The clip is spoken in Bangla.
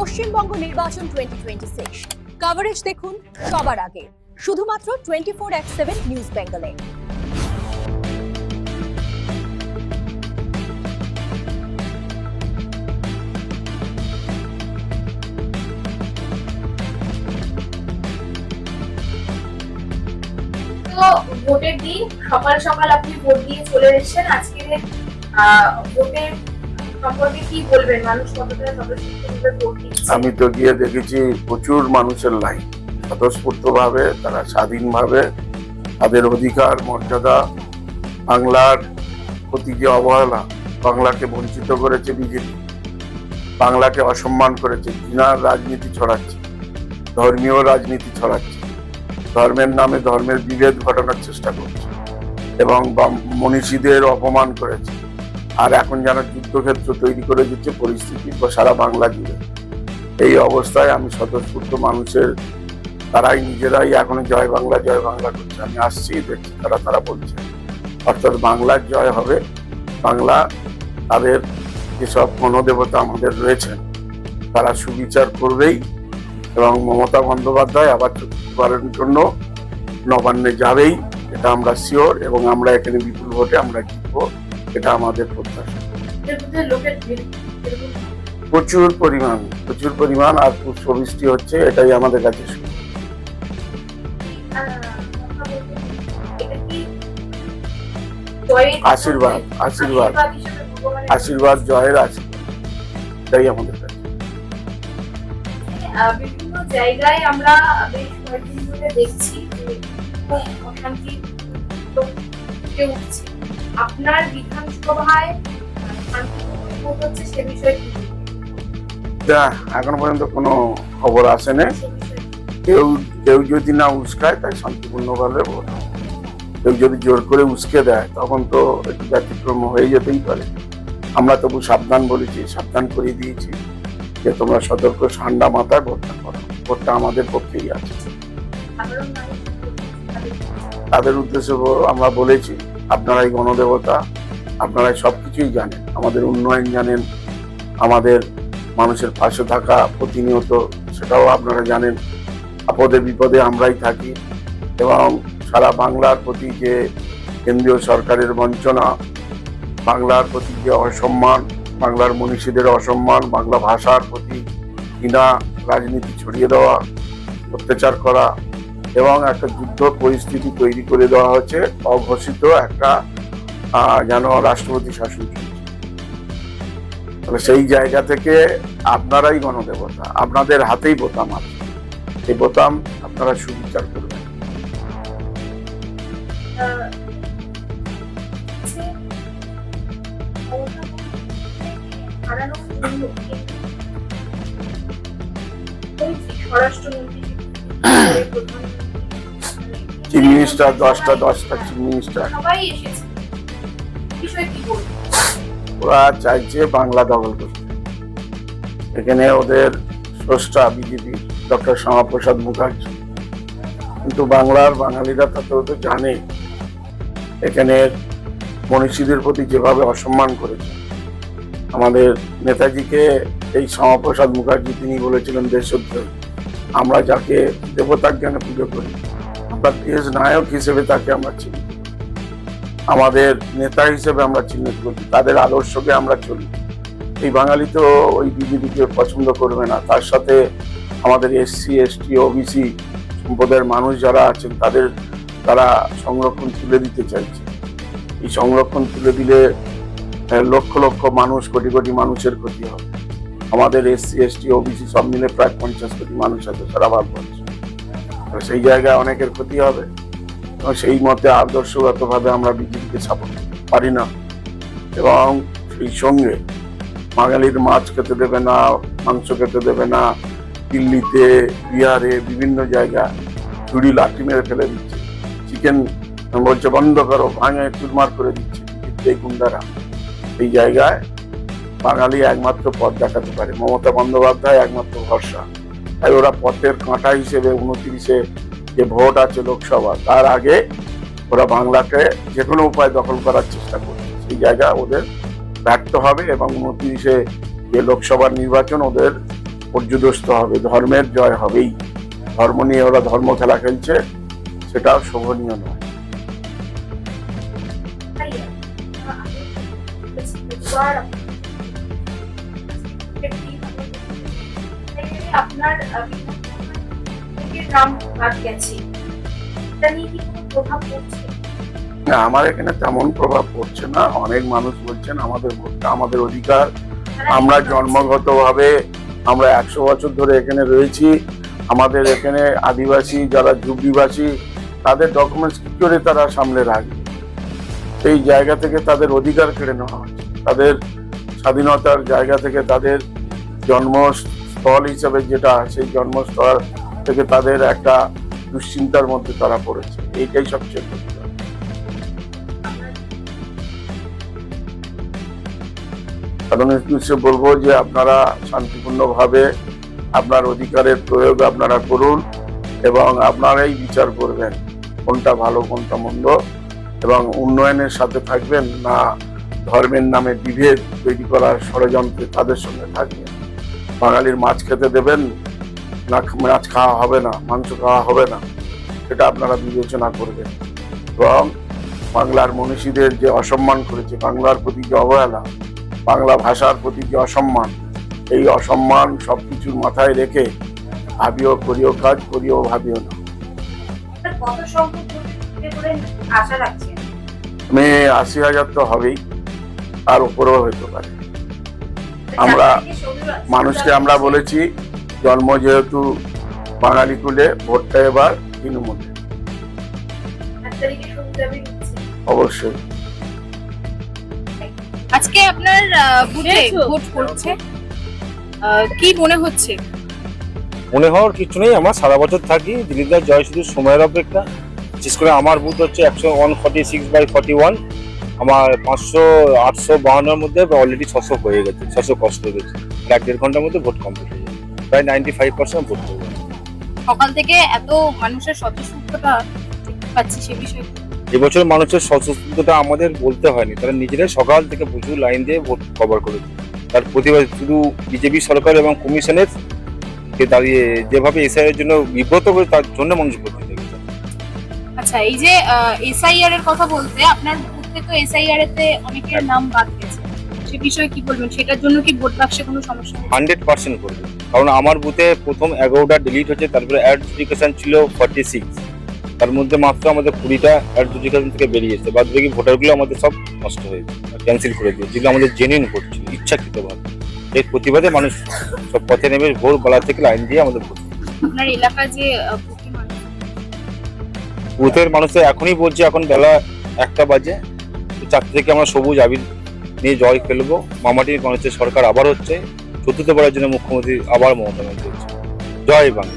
পশ্চিমবঙ্গ নির্বাচন 2026 কভারেজ দেখুন সবার আগে শুধুমাত্র 24/7 নিউজ বেঙ্গলে। ভোটের দিন সকাল সকাল আপনি ভোট দিয়ে চলে এসেছেন। আজকে ভোটের সম্পর্কে কি বলবেন? মানুষ কতটা স্বতঃস্ফূর্তভাবে ভোট দিচ্ছে? আমি তো গিয়ে দেখেছি প্রচুর মানুষের লাইন, স্বতঃস্ফূর্তভাবে তারা স্বাধীনভাবে তাদের অধিকার মর্যাদা, বাংলার প্রতি যে অবহেলা, বাংলাকে বঞ্চিত করেছে বিজেপি, বাংলাকে অসম্মান করেছে, ঘৃণার রাজনীতি ছড়াচ্ছে, ধর্মীয় রাজনীতি ছড়াচ্ছে, ধর্মের নামে ধর্মের বিভেদ ঘটানোর চেষ্টা করছে এবং মনীষীদের অপমান করেছে। আর এখন যেন যুদ্ধক্ষেত্র তৈরি করে দিচ্ছে পরিস্থিতি সারা বাংলা জুড়ে। এই অবস্থায় আমি স্বতঃস্ফূর্ত মানুষের তারাই নিজেরাই এখন জয় বাংলা করছে। আমি আসছি দেখছি তারা বলছে, অর্থাৎ বাংলার জয় হবে। বাংলা তাদের যেসব গণদেবতা আমাদের রয়েছেন তারা সুবিচার করবেই এবং মমতা বন্দ্যোপাধ্যায় আবার চতুর্থবারের জন্য নবান্নে যাবেই, এটা আমরা শিওর এবং আমরা এখানে বিপুল ভোটে আমরা জিতবো, এটা আমাদের প্রত্যাশা। প্রচুর পরিমাণ আর পুষ্পবৃষ্টি হচ্ছে, এটাই আমাদের কাছে আশীর্বাদ জয়ের আশীর্বাদ, এটাই আমাদের কাছে। বিভিন্ন জায়গায় আমরা বেশ কয়েকদিন ধরে দেখছি অশান্তি উঠছে। আপনার বিধানসভায় হচ্ছে সে বিষয়ে কি? এখনো পর্যন্ত কোনো খবর আসেনি। কেউ যদি না উস্কায় তাই শান্তিপূর্ণভাবে ভোট। কেউ যদি জোর করে উস্কে দেয় তখন তো একটু ব্যতিক্রম হয়ে যেতেই পারে। আমরা তবু সাবধান বলেছি, সাবধান করে দিয়েছি যে তোমরা সতর্ক ঠান্ডা মাথায় ভোটটা করো, ভোটটা আমাদের পক্ষেই আছে। তাদের উদ্দেশ্যে আমরা বলেছি, আপনারাই গণদেবতা, আপনারাই সবকিছুই জানেন, আমাদের উন্নয়ন জানেন, আমাদের মানুষের পাশে থাকা প্রতিনিয়ত সেটাও আপনারা জানেন। আপদে বিপদে আমরাই থাকি এবং সারা বাংলার প্রতি যে কেন্দ্রীয় সরকারের বঞ্চনা, বাংলার প্রতি যে অসম্মান, বাংলার মনীষীদের অসম্মান, বাংলা ভাষার প্রতি ঘৃণা রাজনীতি ছড়িয়ে দেওয়া, অত্যাচার করা এবং একটা যুদ্ধ পরিস্থিতি তৈরি করে দেওয়া হচ্ছে, অঘোষিত একটা যেন রাষ্ট্রপতি শাসন চলছে। তাহলে সেই জায়গা থেকে আপনারাই গণদেবতা, আপনাদের হাতেই বোতাম আছে, এই বোতাম আপনারা সুবিচার করবেন। চিফ মিনিস্টার 10টা চিফ মিনিস্টার ওরা চাইছে বাংলা দখল করতে। এখানে ওদের স্রষ্টা বিজেপি ডক্টর শ্যামাপ্রসাদ মুখার্জি, কিন্তু বাংলার বাঙালিরা তো জানে এখানের মনীষীদের প্রতি যেভাবে অসম্মান করেছে। আমাদের নেতাজিকে এই শ্যামাপ্রসাদ মুখার্জি তিনি বলেছিলেন দেশদ্রোহী। আমরা যাকে দেবতার জ্ঞানে পুজো করি, আমরা দেশ নায়ক হিসেবে তাকে আমরা চিনি, আমাদের নেতা হিসেবে আমরা চিহ্নিত করি, তাদের আদর্শকে আমরা চলি। এই বাঙালি তো ওই বিজেপিকে পছন্দ করবে না। তার সাথে আমাদের এসসি এসটি ওবিসি সম্প্রদায়ের মানুষ যারা আছেন তারা সংরক্ষণ তুলে দিতে চাইছে। এই সংরক্ষণ তুলে দিলে লক্ষ লক্ষ মানুষ, কোটি কোটি মানুষের ক্ষতি হবে। আমাদের এসসি এসটি ওবিসি সব মিলে প্রায় 50 কোটি মানুষ আছে সারা ভারতবর্ষে। সেই জায়গায় অনেকের ক্ষতি হবে এবং সেই মতে আদর্শগতভাবে আমরা বিজেপিকে সাপোর্ট করতে পারি না। এবং সেই সঙ্গে বাঙালির মাছ খেতে দেবে না, মাংস খেতে দেবে না। দিল্লিতে, বিহারে বিভিন্ন জায়গায় চুরি লাঠি মেরে ফেলে দিচ্ছে, চিকেন বলছে বন্ধ করো, ভাঙে চুরমার করে দিচ্ছে এই গুন্ডারা। এই জায়গায় বাঙালি একমাত্র পথ দেখাতে পারে, মমতা বন্দ্যোপাধ্যায় একমাত্র ভরসা। তাই ওরা পথের কাঁটা হিসেবে 29-এ যে ভোট আছে লোকসভা, তার আগে ওরা বাংলাকে যে কোনো উপায় দখল করার চেষ্টা করছে। সেই জায়গা ওদের ব্যর্থ হবে এবং 29-এ যে লোকসভার নির্বাচন ওদের পর্যদস্ত হবে, ধর্মের জয় হবেই। ধর্ম নিয়ে ওরা ধর্ম খেলা খেলছে, সেটাও শোভনীয় নয়। তাই এবার আপনার নাম বাদ গেছে, এটা নিয়ে কি কোনো প্রভাব পড়ছে? না, আমার এখানে তেমন প্রভাব পড়ছে না। অনেক মানুষ বলছেন আমাদের ভোটটা আমাদের অধিকার, আমরা জন্মগতভাবে আমরা 100 বছর ধরে এখানে রয়েছি। আমাদের এখানে আদিবাসী যারা যুগবাসী, তাদের ডকুমেন্টস কি করে তারা সামনে রাখবে? সেই জায়গা থেকে তাদের অধিকার কেড়ে নেওয়া হচ্ছে। তাদের স্বাধীনতার জায়গা থেকে তাদের জন্মস্থল হিসাবে যেটা, সেই জন্মস্থল থেকে তাদের একটা দুশ্চিন্তার মধ্যে তারা পড়েছে। এইটাই সবচেয়ে ক্ষতিকর। সাধারণ উদ্দেশ্যে বলবো যে আপনারা শান্তিপূর্ণভাবে আপনার অধিকারের প্রয়োগ আপনারা করুন এবং আপনারাই বিচার করবেন কোনটা ভালো কোনটা মন্দ, এবং উন্নয়নের সাথে থাকবেন না ধর্মের নামে বিভেদ তৈরি করার ষড়যন্ত্রে তাদের সঙ্গে থাকবেন। বাঙালির মাছ খেতে দেবেন না, মাছ খাওয়া হবে না, মাংস খাওয়া হবে না, সেটা আপনারা বিবেচনা করবেন। এবং বাংলার মনীষীদের যে অসম্মান করেছে, বাংলার প্রতি যে অবহেলা, বাংলা ভাষার প্রতি যে অসম্মান, এই অসম্মান সবকিছুর মাথায় রেখে ভাবিও করিও কাজ, করিও ভাবিও না। কত সংখ্যক ভোটে করে আশা রাখছেন? আমি 80,000 তো হবেই, আর উপরেও হতে পারে। আমরা মানুষকে আমরা বলেছি জন্ম যেহেতু বাঙালি কুলে, ভোটটা এবার তৃণমূলে। অবশ্যই। আজকে আপনার বুথে ভোট পড়ছে, কি মনে হচ্ছে? মনে হওয়ার কিছু নেই, আমরা সারা বছর থাকি। দিলীপদার জয় শুধু সময়ের অপেক্ষা। বিশেষ করে আমার বুথ হচ্ছে 146/41। আমার 500-852 মধ্যে অলরেডি 600 হয়ে গেছে, 600 কষ্ট গেছে। 1.5 ঘন্টার মধ্যে ভোট কমপ্লিট হয়ে যাবে, প্রায় 95% ভোট হয়ে যাবে। সকাল থেকে এত মানুষের স্বতঃস্ফূর্ততা দেখতে পাচ্ছি, সে বিষয়ে এবছর মানুষের স্বতঃস্ফূর্ততা আমাদের বলতে হয়নি, তারা নিজেরাই সকাল থেকে প্রচুর লাইন দিয়ে ভোট কভার করেছে। তার প্রতিবাদ শুধু বিজেপি সরকার এবং কমিশনের কে দাঁড়িয়ে যেভাবে এসআইআর জন্য বিব্রত করে, তার জন্য মানুষ ভোট দিতে গেছে। আচ্ছা, এই যে এসআইআর এর কথা বলতে, আপনার বুথে তো এসআইআর এতে অনেকের নাম বাদ গেছে, সে বিষয়ে কি বলবেন? সেটার জন্য কি ভোট বাক্সে কোনো সমস্যা? 100% করবে, কারণ আমার বুথে প্রথম 11টা ডিলিট হচ্ছে, তারপরে অ্যাডজুডিকেশন ছিল 46, তার মধ্যে মাত্র আমাদের 20টা অ্যাডজুডিকেশন থেকে বেরিয়েছে। বাদ বাকি ভোটারগুলো আমাদের সব নষ্ট হয়েছে, ক্যান্সেল করে দিয়েছে, যেগুলো আমাদের জেনুইন ভোট ছিল, ইচ্ছাকৃতভাবে। এর প্রতিবাদে মানুষ সব পথে নেমে ভোরবেলা থেকে লাইন দিয়ে আমাদের ভোট। আপনার এলাকা যে বুথের মানুষের এখনই বলছে, এখন বেলা 1টা বাজে, 4 থেকে আমরা সবুজ আবির নিয়ে জয় খেলবো। মামাটির মানুষের সরকার আবার হচ্ছে, চতুর্থবারের জন্য মুখ্যমন্ত্রী আবার মমতা ব্যানার্জি হচ্ছে। জয় বাংলা।